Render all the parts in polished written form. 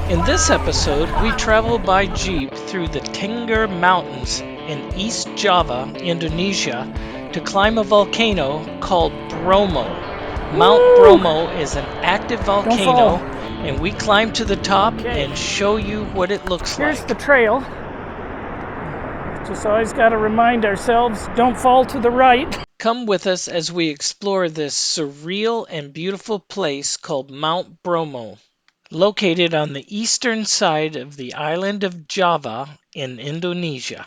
In this episode, we travel by jeep through the Tengger Mountains in East Java, Indonesia, to climb a volcano called Bromo. Mount Bromo is an active volcano, and we climb to the top and show you what it looks like. Here's the trail. Just always got to remind ourselves, don't fall to the right. Come with us as we explore this surreal and beautiful place called Mount Bromo, located on the eastern side of the island of Java in Indonesia.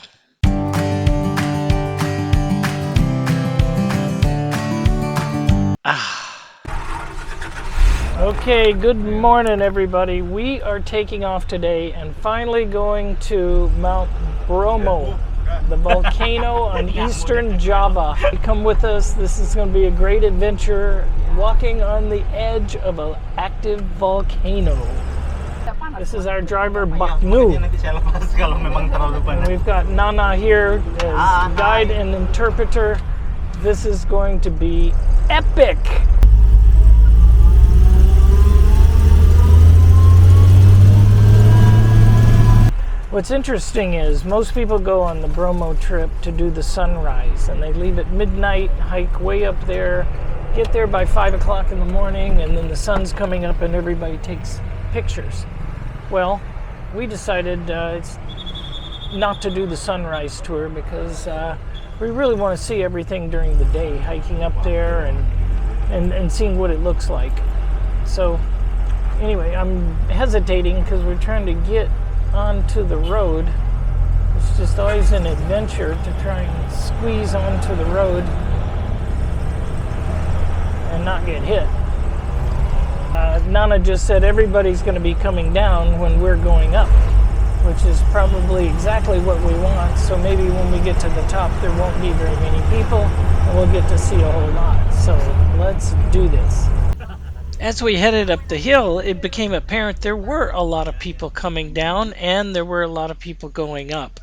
Okay, good morning everybody. We are taking off today and finally going to Mount Bromo, the volcano on eastern Java. Come with us. This is going to be a great adventure, walking on the edge of an active volcano. This is our driver, Baknu. And we've got Nana here as guide and interpreter. This is going to be epic. What's interesting is most people go on the Bromo trip to do the sunrise, and they leave at midnight, hike way up there, get there by 5 o'clock in the morning, and then the sun's coming up and everybody takes pictures. Well, we decided not to do the sunrise tour because we really want to see everything during the day, hiking up there and seeing what it looks like. So anyway, I'm hesitating because we're trying to get onto the road. It's just always an adventure to try and squeeze onto the road and not get hit. Nana just said everybody's going to be coming down when we're going up, which is probably exactly what we want. So maybe when we get to the top there won't be very many people and we'll get to see a whole lot. So let's do this. As we headed up the hill, it became apparent there were a lot of people coming down and there were a lot of people going up.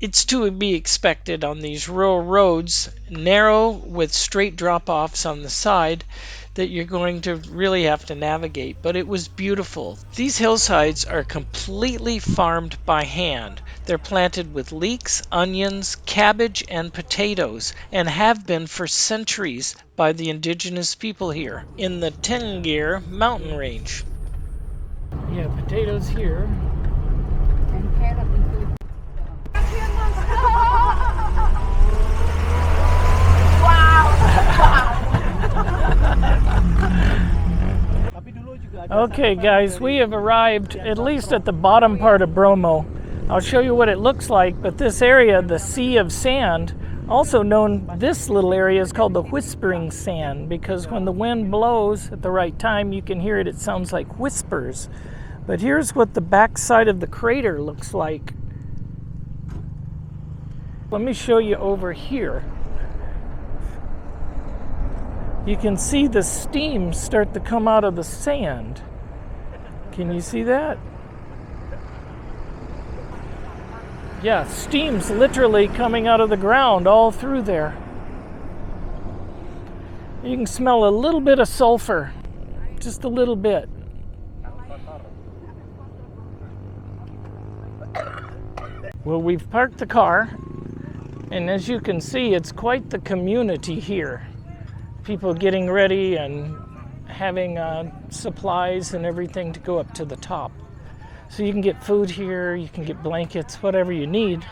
It's to be expected on these rural roads, narrow with straight drop-offs on the side, that you're going to really have to navigate, but it was beautiful. These hillsides are completely farmed by hand. They're planted with leeks, onions, cabbage, and potatoes, and have been for centuries by the indigenous people here in the Tengger mountain range. Yeah, potatoes here. And carrot included. Okay guys, we have arrived at least at the bottom part of Bromo. I'll show you what it looks like, but this area, the Sea of Sand, also known, this little area is called the Whispering Sand because when the wind blows at the right time you can hear it, it sounds like whispers. But here's what the backside of the crater looks like. Let me show you over here. You can see the steam start to come out of the sand. Can you see that? Yeah, steam's literally coming out of the ground all through there. You can smell a little bit of sulfur, just a little bit. Well, we've parked the car, and as you can see, it's quite the community here. People getting ready and having supplies and everything to go up to the top. So you can get food here, you can get blankets, whatever you need.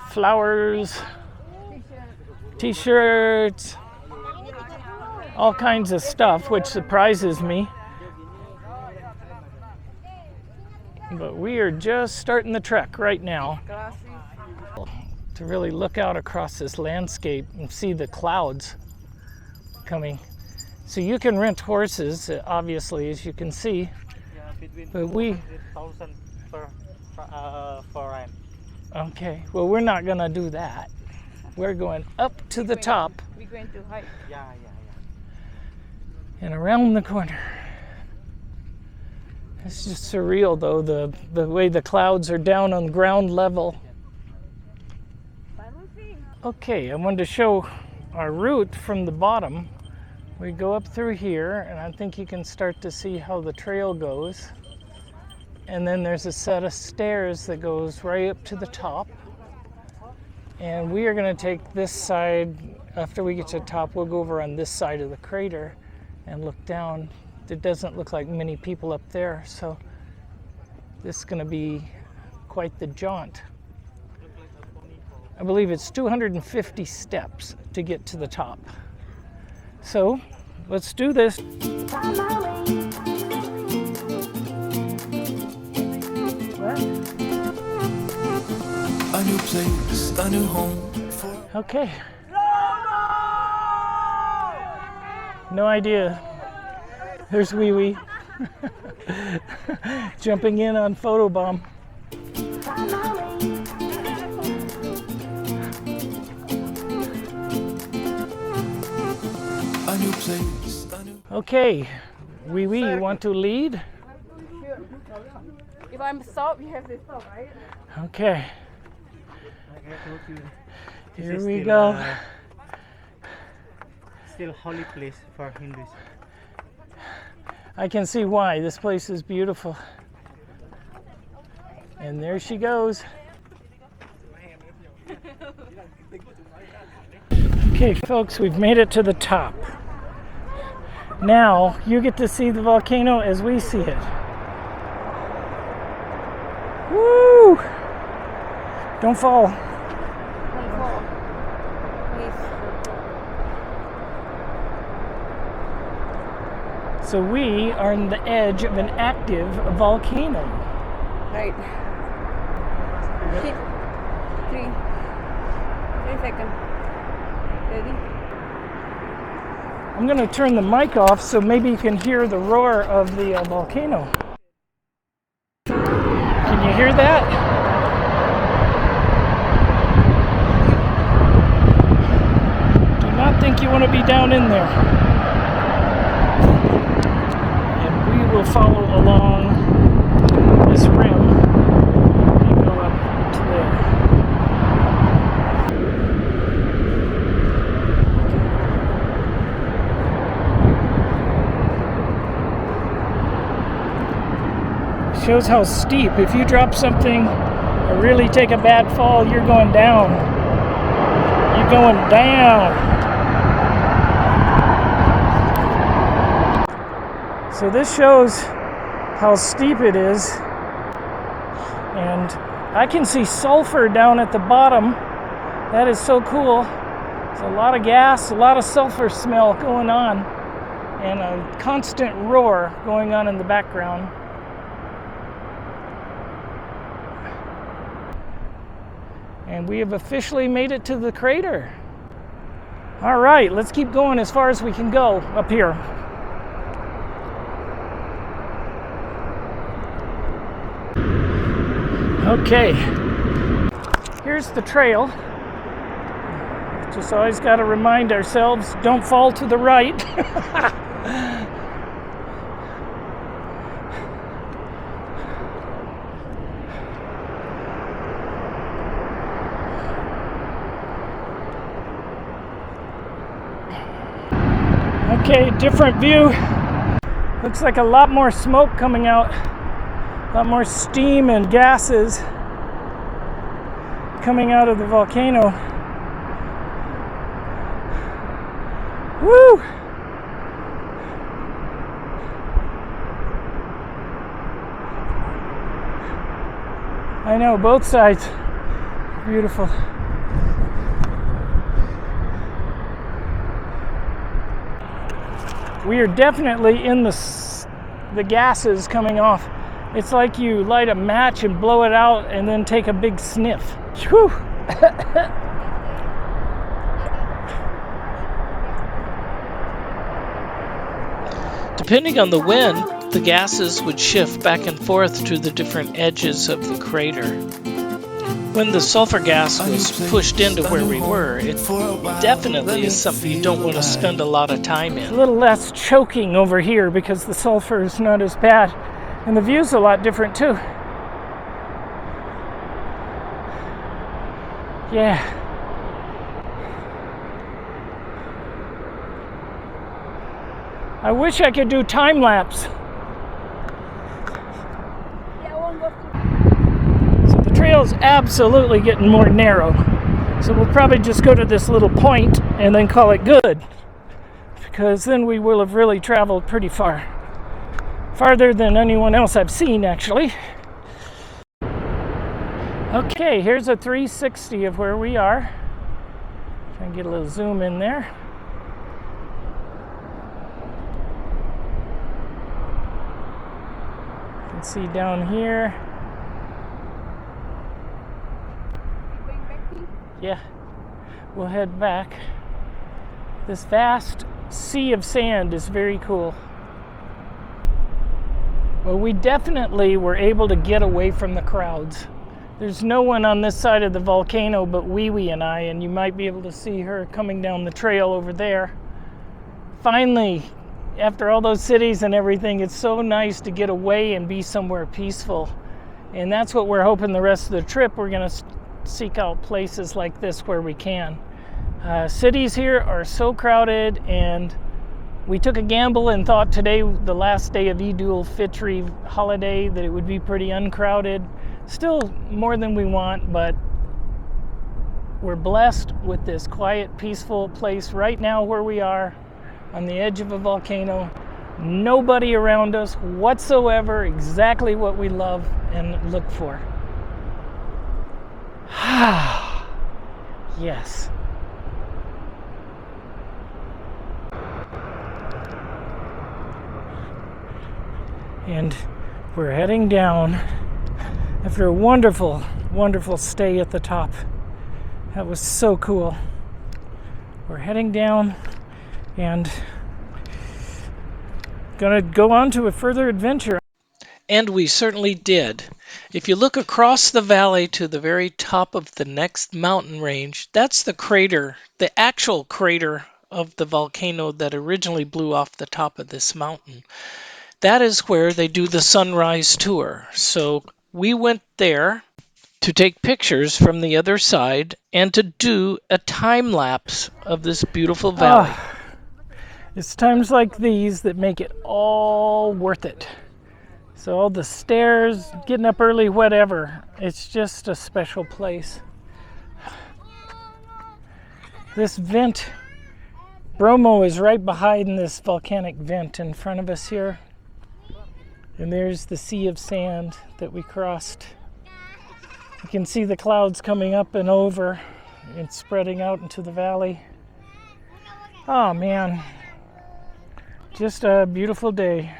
Flowers, t-shirts, all kinds of stuff, which surprises me. But we are just starting the trek right now to really look out across this landscape and see the clouds coming. So you can rent horses, obviously, as you can see. But we... Okay, well, we're not going to do that. We're going up to the top. We're going to hike. And around the corner. It's just surreal, though, the way the clouds are down on ground level. Okay, I wanted to show our route from the bottom. We go up through here, and I think you can start to see how the trail goes. and then there's a set of stairs that goes right up to the top. And we are going to take this side. After we get to the top, we'll go over on this side of the crater and look down. It doesn't look like many people up there, so this is going to be quite the jaunt. I believe it's 250 steps to get to the top. So let's do this. A new place, a new home. Okay. No idea. There's Wee Wee jumping in on photobomb. A new place, a new... Okay, Wee Wee, you want to lead? If I'm stop, you have to stop, right? Okay. Like I told you, this Here is we still, go. Still holy place for Hindus. I can see why. This place is beautiful. And there she goes. Okay, folks, we've made it to the top. Now you get to see the volcano as we see it. Woo! Don't fall. Don't fall. Please. So we are on the edge of an active volcano. Right. Keep 3 seconds. Ready? I'm going to turn the mic off so maybe you can hear the roar of the volcano. Can you hear that? Do not think you want to be down in there. And we will follow along this rim and go up to there. Shows how steep. If you drop something or really take a bad fall, you're going down. You're going down. So this shows how steep it is. And I can see sulfur down at the bottom. That is so cool. There's a lot of gas, a lot of sulfur smell going on, and a constant roar going on in the background. And we have officially made it to the crater. All right, let's keep going as far as we can go up here. Okay, here's the trail. Just always got to remind ourselves, don't fall to the right. Okay, different view. Looks like a lot more smoke coming out. A lot more steam and gases coming out of the volcano. Woo! I know, both sides. Beautiful. We are definitely in the gases coming off. It's like you light a match and blow it out and then take a big sniff. Whew. Depending on the wind, the gases would shift back and forth to the different edges of the crater. When the sulfur gas was pushed into where we were, it definitely is something you don't want to spend a lot of time A in. little less choking over here because the sulfur is not as bad. And the view's a lot different too. Yeah. I wish I could do time lapse. Yeah, trail's absolutely getting more narrow. So we'll probably just go to this little point and then call it good, because then we will have really traveled pretty far. Farther than anyone else I've seen, actually. Okay, here's a 360 of where we are. Try and get a little zoom in there. You can see down here. Yeah, we'll head back. This vast sea of sand is very cool. Well, we definitely were able to get away from the crowds. There's no one on this side of the volcano but Wee Wee and I, and you might be able to see her coming down the trail over there. Finally, after all those cities and everything, it's so nice to get away and be somewhere peaceful. And that's what we're hoping the rest of the trip. We're going to seek out places like this where we can. Cities here are so crowded, and we took a gamble and thought today, the last day of Idul Fitri holiday, that it would be pretty uncrowded. Still more than we want, but we're blessed with this quiet, peaceful place right now where we are on the edge of a volcano. Nobody around us whatsoever, exactly what we love and look for. Yes. And we're heading down after a wonderful, wonderful stay at the top. That was so cool. We're heading down and gonna go on to a further adventure. And we certainly did. If you look across the valley to the very top of the next mountain range, that's the crater, the actual crater of the volcano that originally blew off the top of this mountain. That is where they do the sunrise tour. So we went there to take pictures from the other side and to do a time lapse of this beautiful valley. It's times like these that make it all worth it. So all the stairs, getting up early, whatever. It's just a special place. This vent, Bromo is right behind this volcanic vent in front of us here. And there's the sea of sand that we crossed. You can see the clouds coming up and over and spreading out into the valley. Oh man, just a beautiful day.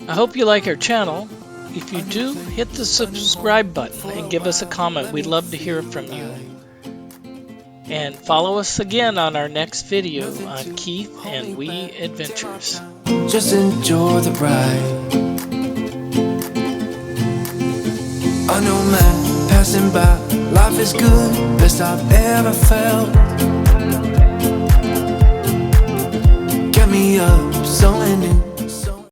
I hope you like our channel. If you do, hit the subscribe button and give us a comment. We'd love to hear from you. And follow us again on our next video on Keith and We Adventures. Just enjoy the ride. I know man passing by, life is good, best I've ever felt. Get me up, something new.